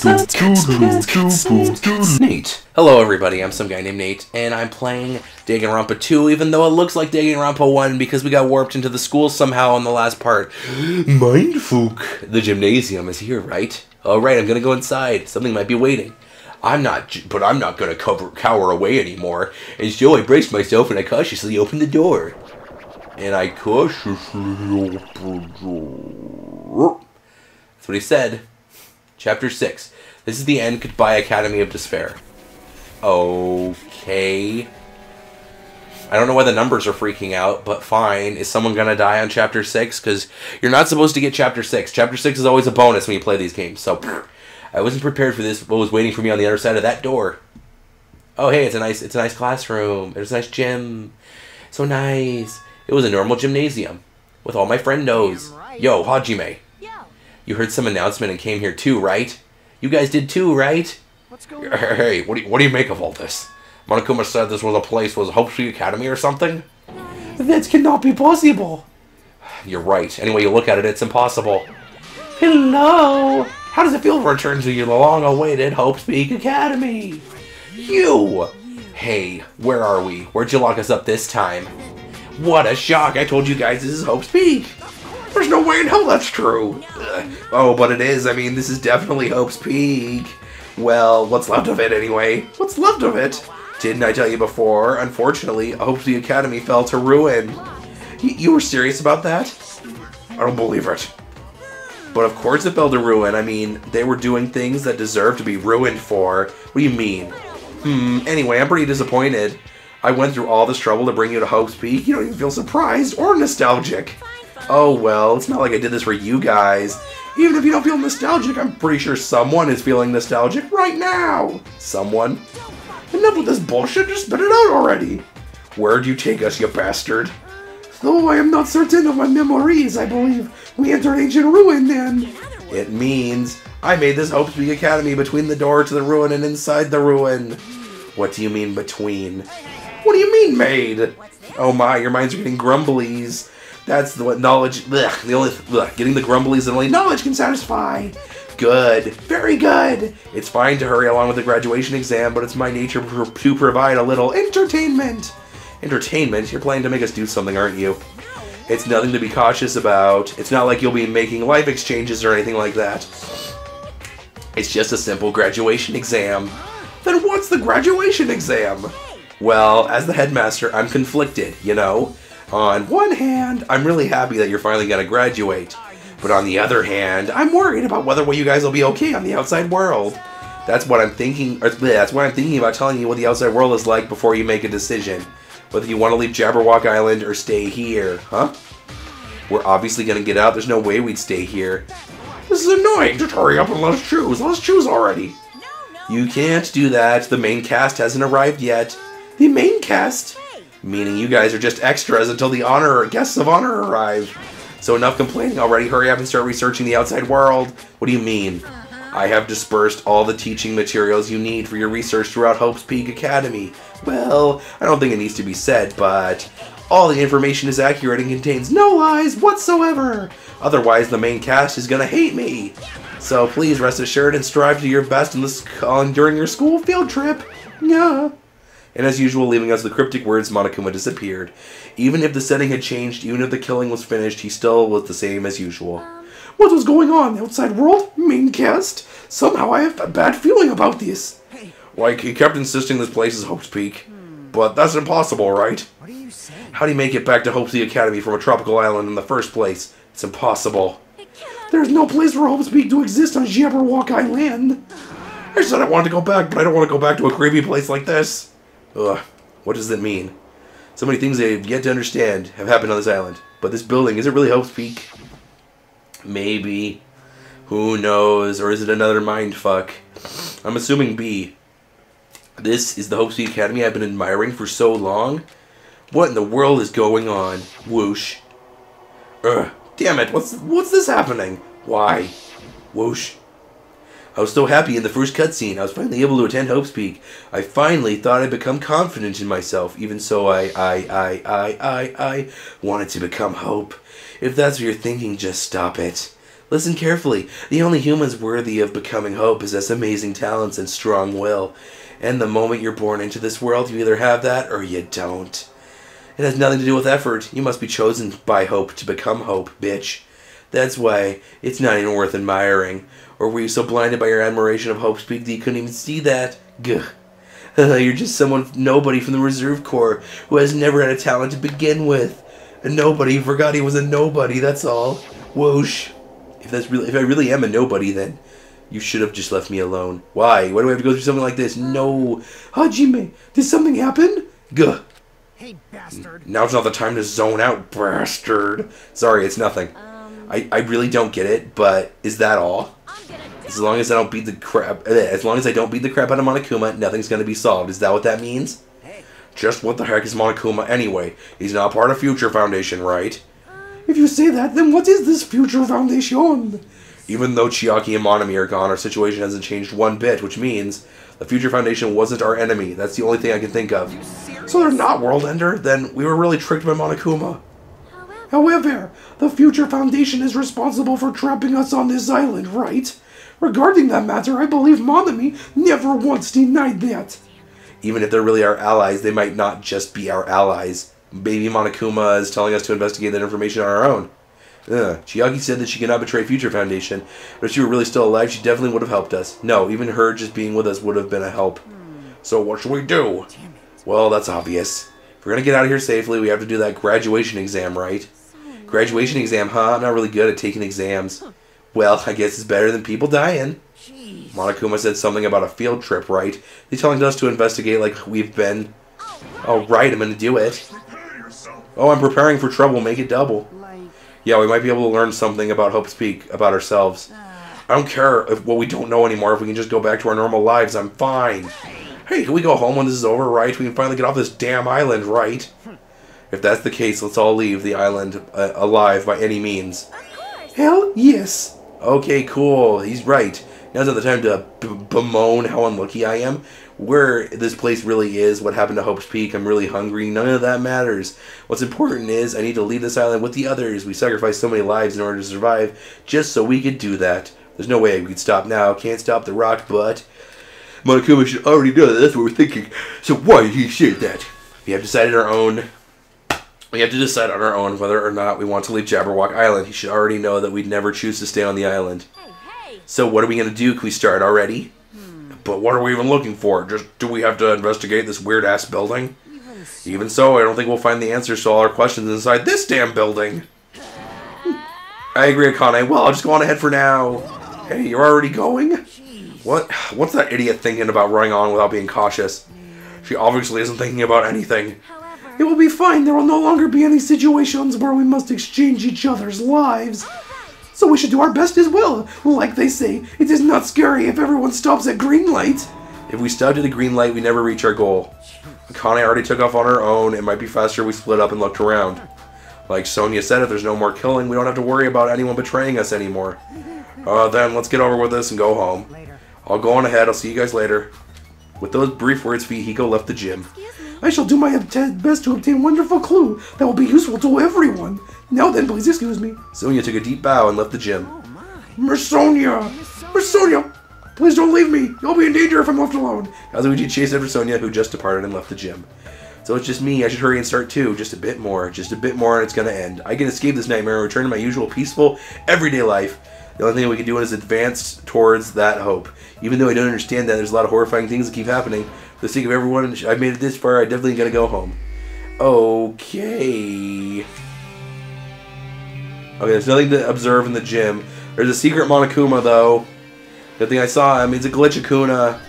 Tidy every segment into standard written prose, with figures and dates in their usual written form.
Nate. Hello everybody, I'm some guy named Nate, and I'm playing Danganronpa 2, even though it looks like Danganronpa 1 because we got warped into the school somehow in the last part. Mindfuck. The gymnasium is here, right? Alright, I'm gonna go inside. Something might be waiting. I'm not gonna cower away anymore. And so I braced myself and I cautiously opened the door. That's what he said. Chapter 6. This is the end. Goodbye, Academy of Despair. Okay. I don't know why the numbers are freaking out, but fine. Is someone gonna die on Chapter 6? Because you're not supposed to get Chapter 6. Chapter 6 is always a bonus when you play these games. So, I wasn't prepared for this. What was waiting for me on the other side of that door? Oh, hey, it's a nice classroom. There's a nice gym. So nice. It was a normal gymnasium with all my friendos. Yo, Hajime. You heard some announcement and came here too, right? You guys did too, right? What's going on? Hey, what do you make of all this? Monokuma said this was Hope Street Academy or something? That cannot be possible. You're right. Any way you look at it, it's impossible. Hello. How does it feel to return to your long-awaited Hope Speak Academy? You! Hey, where are we? Where'd you lock us up this time? What a shock! I told you guys this is Hope Speak. There's no way in hell that's true. Oh, but it is. I mean, this is definitely Hope's Peak. Well, what's left of it anyway? What's left of it? Didn't I tell you before? Unfortunately, Hope's Peak Academy fell to ruin. You were serious about that? I don't believe it. But of course it fell to ruin. I mean, they were doing things that deserve to be ruined for. What do you mean? Anyway, I'm pretty disappointed. I went through all this trouble to bring you to Hope's Peak. You don't even feel surprised or nostalgic. Oh well, it's not like I did this for you guys. Even if you don't feel nostalgic, I'm pretty sure someone is feeling nostalgic right now. Someone? Enough with this bullshit, just spit it out already. Where'd you take us, you bastard? Though I am not certain of my memories, I believe we entered ancient ruin then. It means I made this Hope Speak Academy between the door to the ruin and inside the ruin. What do you mean between? What do you mean made? Oh my, your minds are getting grumblies. That's what knowledge, getting the grumblies that only knowledge can satisfy. Good, very good. It's fine to hurry along with the graduation exam, but it's my nature to provide a little entertainment. Entertainment? You're planning to make us do something, aren't you? It's nothing to be cautious about. It's not like you'll be making life exchanges or anything like that. It's just a simple graduation exam. Then what's the graduation exam? Well, as the headmaster, I'm conflicted, you know? On one hand, I'm really happy that you're finally gonna graduate. But on the other hand, I'm worried about whether you guys will be okay on the outside world. That's what I'm thinking, that's why I'm thinking about telling you what the outside world is like before you make a decision. Whether you want to leave Jabberwock Island or stay here, huh? We're obviously gonna get out, there's no way we'd stay here. This is annoying, just hurry up and let's choose already. You can't do that, the main cast hasn't arrived yet. The main cast? Meaning you guys are just extras until the guests of honor arrive. So enough complaining already, hurry up and start researching the outside world. What do you mean? I have dispersed all the teaching materials you need for your research throughout Hope's Peak Academy. Well, I don't think it needs to be said, but all the information is accurate and contains no lies whatsoever. Otherwise, the main cast is gonna hate me. So please rest assured and strive to your best during your school field trip. Yeah. And as usual, leaving us the cryptic words, Monokuma disappeared. Even if the setting had changed, even if the killing was finished, he still was the same as usual. What was going on? The outside world? Main cast? Somehow I have a bad feeling about this. Like, he kept insisting this place is Hope's Peak. But that's impossible, right? What are you saying? How do you make it back to Hope's Peak Academy from a tropical island in the first place? It's impossible. There's no place for Hope's Peak to exist on Jabberwock Island. I said I wanted to go back, but I don't want to go back to a creepy place like this. Ugh, what does that mean? So many things I've yet to understand have happened on this island. But this building, is it really Hope's Peak? Maybe. Who knows? Or is it another mindfuck? I'm assuming B. This is the Hope's Peak Academy I've been admiring for so long? What in the world is going on? Whoosh. Ugh, damn it, what's this happening? Why? Whoosh. I was so happy in the first cutscene. I was finally able to attend Hope's Peak. I finally thought I'd become confident in myself. Even so, I wanted to become Hope. If that's what you're thinking, just stop it. Listen carefully. The only humans worthy of becoming Hope possess amazing talents and strong will. And the moment you're born into this world, you either have that or you don't. It has nothing to do with effort. You must be chosen by Hope to become Hope, bitch. That's why it's not even worth admiring. Or were you so blinded by your admiration of Hope's peak that you couldn't even see that? Gah. You're just nobody from the Reserve Corps who has never had a talent to begin with. A nobody who forgot he was a nobody, that's all. Whoosh. If I really am a nobody, then you should have just left me alone. Why? Why do I have to go through something like this? No. Hajime, did something happen? Gah. Hey, bastard. Now it's not the time to zone out, bastard. Sorry, it's nothing. I really don't get it, but is that all? As long as I don't beat the crap out of Monokuma, nothing's gonna be solved. Is that what that means? Just what the heck is Monokuma anyway? He's not part of Future Foundation, right? If you say that, then what is this Future Foundation? Even though Chiaki and Monami are gone, our situation hasn't changed one bit, which means the Future Foundation wasn't our enemy. That's the only thing I can think of. So they're not World Ender? Then we were really tricked by Monokuma. However, the Future Foundation is responsible for trapping us on this island, right? Regarding that matter, I believe Monami never once denied that. Even if they're really our allies, they might not just be our allies. Maybe Monokuma is telling us to investigate that information on our own. Chiaki said that she cannot betray Future Foundation, but if she were really still alive, she definitely would have helped us. No, even her just being with us would have been a help. So what should we do? Well, that's obvious. If we're gonna get out of here safely, we have to do that graduation exam, right? Graduation exam, huh? I'm not really good at taking exams. Well, I guess it's better than people dying. Monokuma said something about a field trip, right? He's telling us to investigate like we've been. Oh, right, I'm gonna do it. Oh, I'm preparing for trouble, make it double. Yeah, we might be able to learn something about Hope's Peak, about ourselves. I don't care if what we don't know anymore, if we can just go back to our normal lives, I'm fine. Hey, can we go home when this is over, right? We can finally get off this damn island, right? If that's the case, let's all leave the island alive by any means. Hell yes. Okay, cool. He's right. Now's not the time to bemoan how unlucky I am. Where this place really is, what happened to Hope's Peak, I'm really hungry, none of that matters. What's important is I need to leave this island with the others. We sacrificed so many lives in order to survive, just so we could do that. There's no way we could stop now. Can't stop the rock, but Monokuma should already know that. That's what we're thinking. So why did he say that? We have decided our own. We have to decide on our own whether or not we want to leave Jabberwock Island. He should already know that we'd never choose to stay on the island. So what are we going to do? Can we start already? But what are we even looking for? Just do we have to investigate this weird-ass building? Even so, I don't think we'll find the answers to all our questions inside this damn building. I agree, Akane. Well, I'll just go on ahead for now. Hey, you're already going? What's that idiot thinking about running on without being cautious? She obviously isn't thinking about anything. It will be fine. There will no longer be any situations where we must exchange each other's lives. So we should do our best as well. Like they say, it is not scary if everyone stops at green light. If we stopped at a green light, we never reach our goal. Akane already took off on her own. It might be faster if we split up and looked around. Like Sonia said, if there's no more killing, we don't have to worry about anyone betraying us anymore. Then let's get over with this and go home. I'll go on ahead. I'll see you guys later. With those brief words, Fihiko left the gym. I shall do my best to obtain a wonderful clue that will be useful to everyone. Now then, please excuse me. Sonia took a deep bow and left the gym. Miss Sonia! Please don't leave me! You'll be in danger if I'm left alone. Kazuichi chased after Sonia, who just departed and left the gym. So it's just me. I should hurry and start too. Just a bit more, and it's gonna end. I can escape this nightmare and return to my usual peaceful, everyday life. The only thing we can do is advance towards that hope. Even though I don't understand that, there's a lot of horrifying things that keep happening. For the sake of everyone, I've made it this far, I definitely gotta go home. Okay, there's nothing to observe in the gym. There's a secret Monokuma, though. Good thing I saw him. It's a glitch Akuna.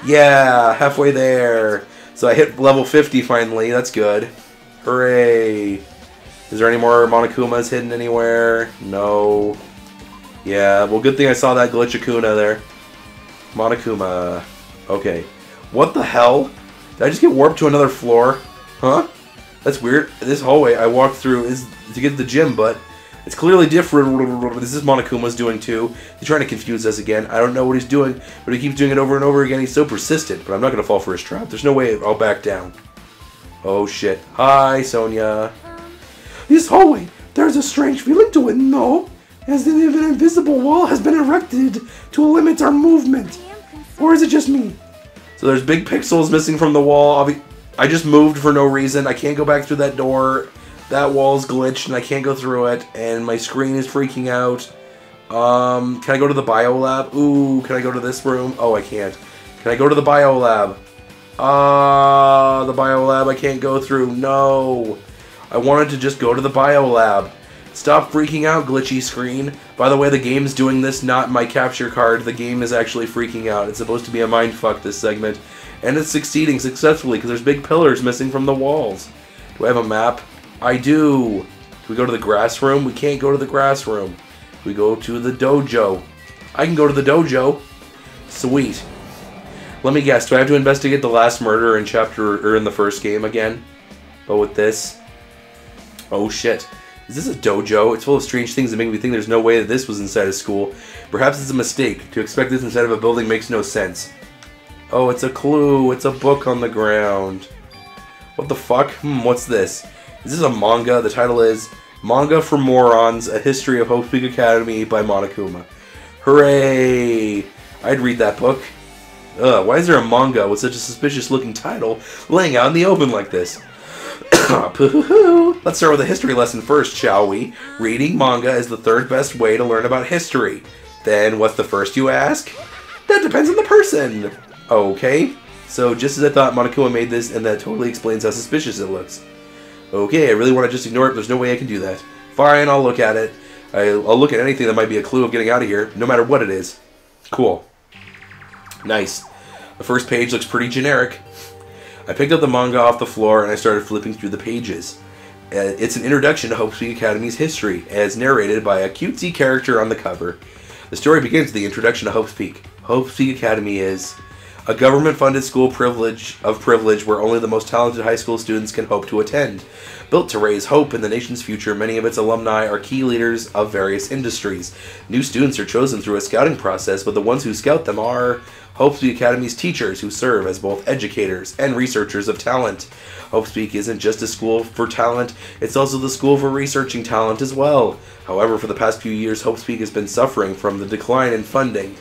Yeah, halfway there. So I hit level 50 finally. That's good. Hooray. Is there any more Monokumas hidden anywhere? No. Yeah, well, good thing I saw that glitch Akuna there. Monokuma. Okay. What the hell? Did I just get warped to another floor? Huh? That's weird. This hallway I walked through is to get to the gym, but it's clearly different. This is Monokuma's doing too. He's trying to confuse us again. I don't know what he's doing, but he keeps doing it over and over again. He's so persistent, but I'm not going to fall for his trap. There's no way I'll back down. Oh shit. Hi, Sonia. This hallway, there's a strange feeling to it, no? as if an invisible wall has been erected to limit our movement. Or is it just me? So there's big pixels missing from the wall. I just moved for no reason. I can't go back through that door. That wall's glitched and I can't go through it. And my screen is freaking out. Can I go to the bio lab? Ooh, can I go to this room? Oh, I can't. Can I go to the bio lab? The bio lab I can't go through. No. I wanted to just go to the bio lab. Stop freaking out, glitchy screen. By the way, the game's doing this, not my capture card. The game is actually freaking out. It's supposed to be a mindfuck, this segment. And it's succeeding successfully because there's big pillars missing from the walls. Do I have a map? I do. Can we go to the grass room? We can't go to the grass room. We go to the dojo. I can go to the dojo. Sweet. Let me guess, do I have to investigate the last murder in in the first game again? But with this? Oh shit. Is this a dojo? It's full of strange things that make me think there's no way that this was inside a school. Perhaps it's a mistake. To expect this inside of a building makes no sense. Oh, it's a clue. It's a book on the ground. What the fuck? What's this? Is this a manga? The title is Manga for Morons, A History of Hope's Peak Academy by Monokuma. Hooray! I'd read that book. Why is there a manga with such a suspicious looking title laying out in the open like this? Let's start with a history lesson first, shall we? Reading manga is the third best way to learn about history. Then, what's the first, you ask? That depends on the person. Okay, so just as I thought, Monokuma made this, and that totally explains how suspicious it looks. Okay, I really want to just ignore it, but there's no way I can do that. Fine, I'll look at it. I'll look at anything that might be a clue of getting out of here, no matter what it is. Cool. Nice. The first page looks pretty generic. I picked up the manga off the floor and I started flipping through the pages. It's an introduction to Hope's Peak Academy's history, as narrated by a cutesy character on the cover. The story begins with the introduction to Hope's Peak. Hope's Peak Academy is a government-funded school privilege where only the most talented high school students can hope to attend. Built to raise hope in the nation's future, many of its alumni are key leaders of various industries. New students are chosen through a scouting process, but the ones who scout them are Hope's Peak Academy's teachers, who serve as both educators and researchers of talent. Hope's Peak isn't just a school for talent, it's also the school for researching talent as well. However, for the past few years, Hope's Peak has been suffering from the decline in funding.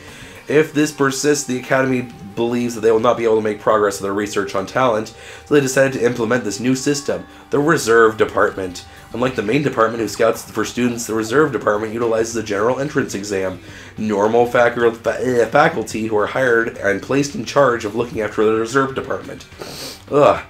If this persists, the Academy believes that they will not be able to make progress in their research on talent, so they decided to implement this new system, the Reserve Department. Unlike the main department who scouts for students, the Reserve Department utilizes a general entrance exam. Normal faculty who are hired and placed in charge of looking after the Reserve Department. Ugh.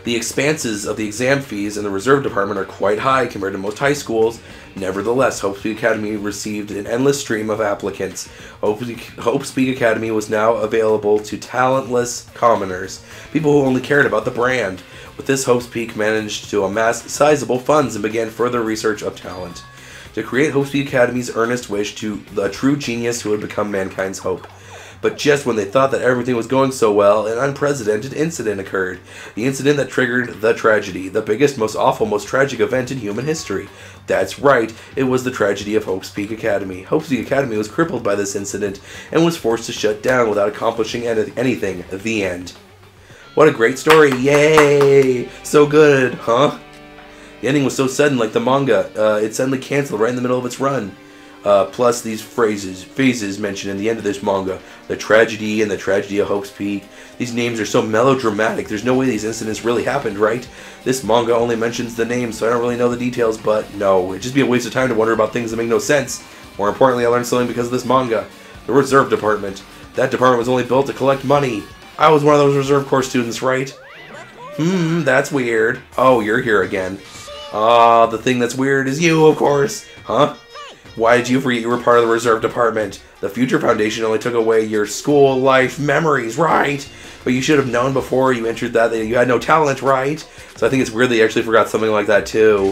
The expenses of the exam fees in the Reserve Department are quite high compared to most high schools. Nevertheless, Hope's Peak Academy received an endless stream of applicants. Hope's Peak Academy was now available to talentless commoners, people who only cared about the brand. With this, Hope's Peak managed to amass sizable funds and began further research of talent, to create Hope's Peak Academy's earnest wish to the true genius who would become mankind's hope. But just when they thought that everything was going so well, an unprecedented incident occurred. The incident that triggered the tragedy, the biggest, most awful, most tragic event in human history. That's right, it was the tragedy of Hope's Peak Academy. Hope's Peak Academy was crippled by this incident and was forced to shut down without accomplishing anything. The end. What a great story, yay! So good, huh? The ending was so sudden, like the manga. It suddenly canceled right in the middle of its run. Plus these phases mentioned in the end of this manga. The tragedy and the tragedy of Hope's Peak. These names are so melodramatic. There's no way these incidents really happened, right? This manga only mentions the names, so I don't really know the details, but no. It'd just be a waste of time to wonder about things that make no sense. More importantly, I learned something because of this manga. The Reserve Department. That department was only built to collect money. I was one of those Reserve Corps students, right? That's weird. Oh, you're here again. The thing that's weird is you, of course. Huh? Why did you forget you were part of the Reserve Department? The Future Foundation only took away your school life memories, right? But you should have known before you entered that you had no talent, right? So I think it's weird that you actually forgot something like that too.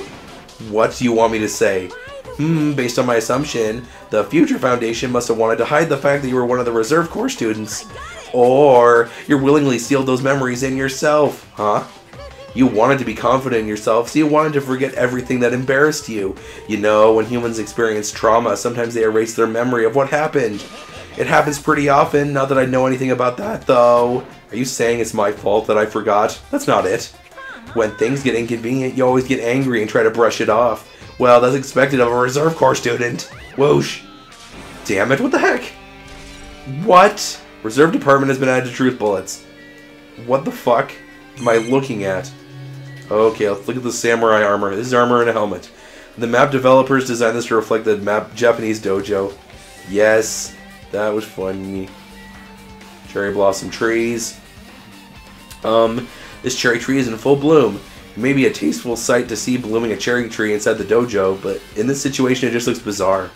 What do you want me to say? Based on my assumption, the Future Foundation must have wanted to hide the fact that you were one of the Reserve Corps students. Or you willingly sealed those memories in yourself, huh? You wanted to be confident in yourself, so you wanted to forget everything that embarrassed you. You know, when humans experience trauma, sometimes they erase their memory of what happened. It happens pretty often, not that I know anything about that, though. Are you saying it's my fault that I forgot? That's not it. When things get inconvenient, you always get angry and try to brush it off. Well, that's expected of a Reserve Corps student. Whoosh. Damn it, what the heck? What? Reserve Department has been added to Truth Bullets. What the fuck am I looking at? Okay, let's look at the samurai armor. This is armor and a helmet. The map developers designed this to reflect the map Japanese dojo. Yes, that was funny. Cherry blossom trees. This cherry tree is in full bloom. It may be a tasteful sight to see blooming a cherry tree inside the dojo, but in this situation it just looks bizarre.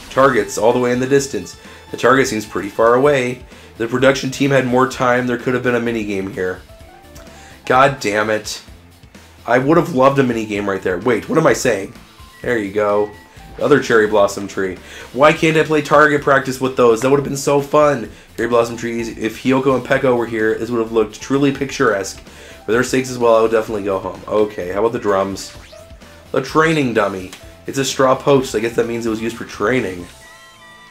Targets all the way in the distance. The target seems pretty far away. If the production team had more time, there could have been a minigame here. God damn it. I would have loved a minigame right there. Wait, what am I saying? There you go. The other cherry blossom tree. Why can't I play target practice with those? That would have been so fun. Cherry blossom trees. If Hyoko and Peko were here, this would have looked truly picturesque. For their sakes as well, I would definitely go home. Okay, how about the drums? The training dummy. It's a straw post. I guess that means it was used for training.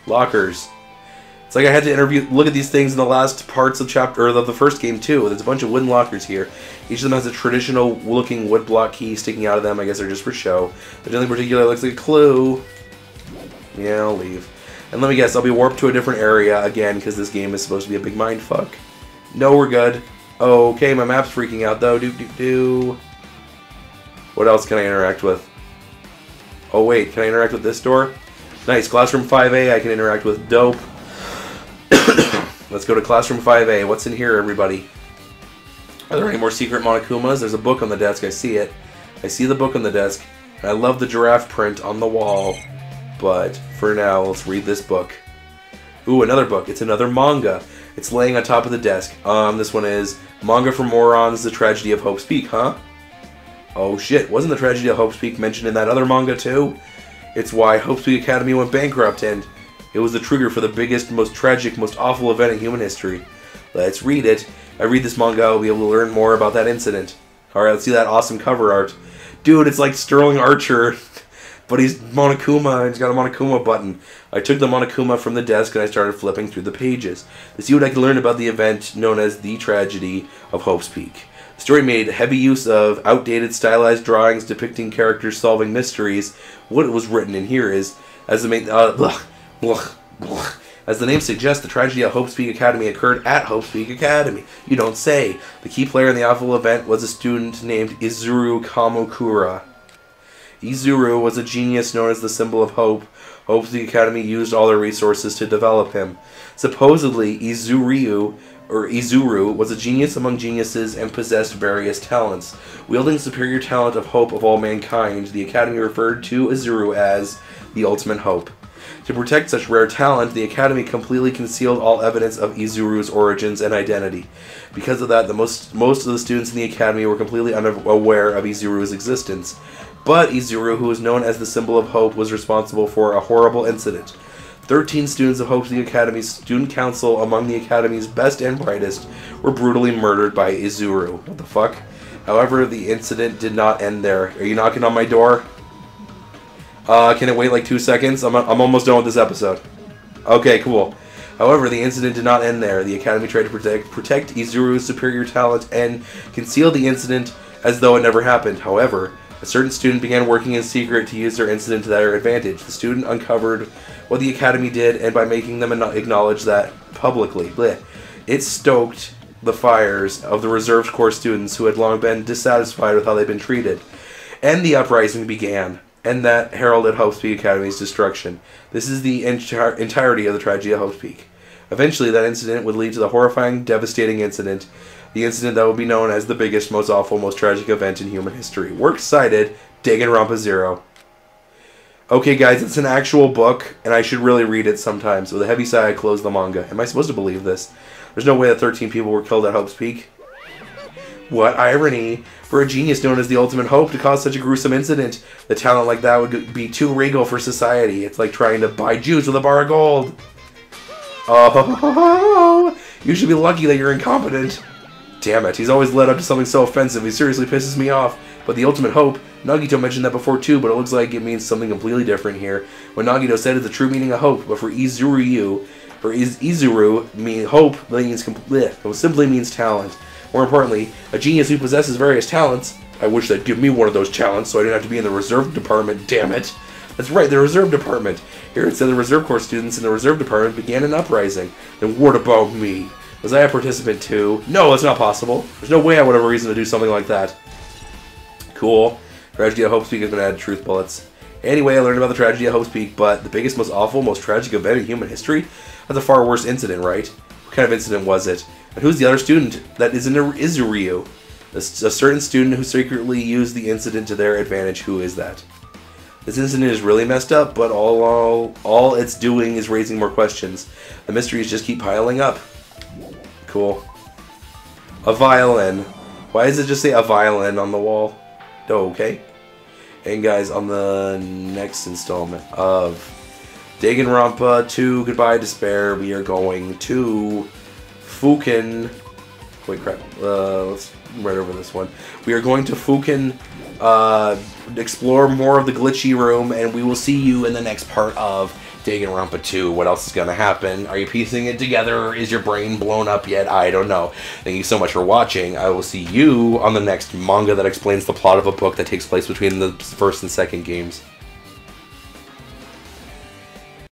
Lockers. It's like I had to look at these things in the last parts of the first game too. There's a bunch of wooden lockers here. Each of them has a traditional looking wood block key sticking out of them. I guess they're just for show. But nothing particular looks like a clue. Yeah, I'll leave. And let me guess, I'll be warped to a different area again because this game is supposed to be a big mindfuck. No, we're good. Okay, my map's freaking out though. What else can I interact with? Oh wait, can I interact with this door? Nice, Classroom 5A I can interact with. Dope. Let's go to Classroom 5A. What's in here, everybody? Are there any more secret Monokumas? There's a book on the desk. I see it. I see the book on the desk. And I love the giraffe print on the wall. But for now, let's read this book. Ooh, another book. It's another manga. It's laying on top of the desk. This one is Manga for Morons, The Tragedy of Hope's Peak, huh? Oh shit, wasn't the Tragedy of Hope's Peak mentioned in that other manga too? It's why Hope's Peak Academy went bankrupt, and it was the trigger for the biggest, most tragic, most awful event in human history. Let's read it. I read this manga, I'll be able to learn more about that incident. Alright, let's see that awesome cover art. Dude, it's like Sterling Archer, but he's Monokuma, and he's got a Monokuma button. I took the Monokuma from the desk and I started flipping through the pages to see what I could learn about the event known as the Tragedy of Hope's Peak. The story made heavy use of outdated stylized drawings depicting characters solving mysteries. What was written in here is, as the name suggests, the tragedy of Hope's Peak Academy occurred at Hope's Peak Academy. You don't say. The key player in the awful event was a student named Izuru Kamokura. Izuru was a genius known as the symbol of hope. Hope's Peak Academy used all their resources to develop him. Supposedly, Izuru was a genius among geniuses and possessed various talents. Wielding superior talent of hope of all mankind, the Academy referred to Izuru as the ultimate hope. To protect such rare talent, the Academy completely concealed all evidence of Izuru's origins and identity. Because of that, most of the students in the Academy were completely unaware of Izuru's existence. But Izuru, who was known as the symbol of hope, was responsible for a horrible incident. 13 students of Hope's Peak Academy's student council, among the Academy's best and brightest, were brutally murdered by Izuru. What the fuck? However, the incident did not end there. Are you knocking on my door? Can it wait like 2 seconds? I'm almost done with this episode. Okay, cool. However, the incident did not end there. The Academy tried to protect Izuru's superior talent and conceal the incident as though it never happened. However, a certain student began working in secret to use their incident to their advantage. The student uncovered what the Academy did, and by making them acknowledge that publicly, it stoked the fires of the Reserve Corps students who had long been dissatisfied with how they'd been treated. And the uprising began, and that heralded Hope's Peak Academy's destruction. This is the entirety of the tragedy of Hope's Peak. Eventually, that incident would lead to the horrifying, devastating incident, the incident that would be known as the biggest, most awful, most tragic event in human history. Works cited, Danganronpa 0. Okay, guys, it's an actual book, and I should really read it sometimes. With a heavy sigh, I closed the manga. Am I supposed to believe this? There's no way that 13 people were killed at Hope's Peak. What irony for a genius known as the ultimate hope to cause such a gruesome incident. The talent like that would be too regal for society. It's like trying to buy Jews with a bar of gold. Oh, you should be lucky that you're incompetent. Damn it, he's always led up to something so offensive, he seriously pisses me off. But the ultimate hope, Nagito mentioned that before too, but it looks like it means something completely different here. What Nagito said is the true meaning of hope, but for Izuru, hope means simply means talent. More importantly, a genius who possesses various talents. I wish they'd give me one of those talents so I didn't have to be in the reserve department, damn it. That's right, the reserve department. Here it said the reserve corps students in the reserve department began an uprising. Then what about me? Was I a participant too? No, that's not possible. There's no way I would have a reason to do something like that. Cool. Tragedy at Hope's Peak has been added truth bullets. Anyway, I learned about the tragedy at Hope's Peak, but the biggest, most awful, most tragic event in human history? That's a far worse incident, right? What kind of incident was it? And who's the other student that isn't Izuryu? A certain student who secretly used the incident to their advantage. Who is that? This incident is really messed up, but all it's doing is raising more questions. The mysteries just keep piling up. Cool. A violin. Why does it just say a violin on the wall? Oh, okay. And guys, on the next installment of Danganronpa 2 Goodbye Despair, we are going to Fukin. Wait, crap. Let's right over this one. We are going to Fukin, explore more of the glitchy room, and we will see you in the next part of Danganronpa 2. What else is going to happen? Are you piecing it together? Is your brain blown up yet? I don't know. Thank you so much for watching. I will see you on the next manga that explains the plot of a book that takes place between the first and second games.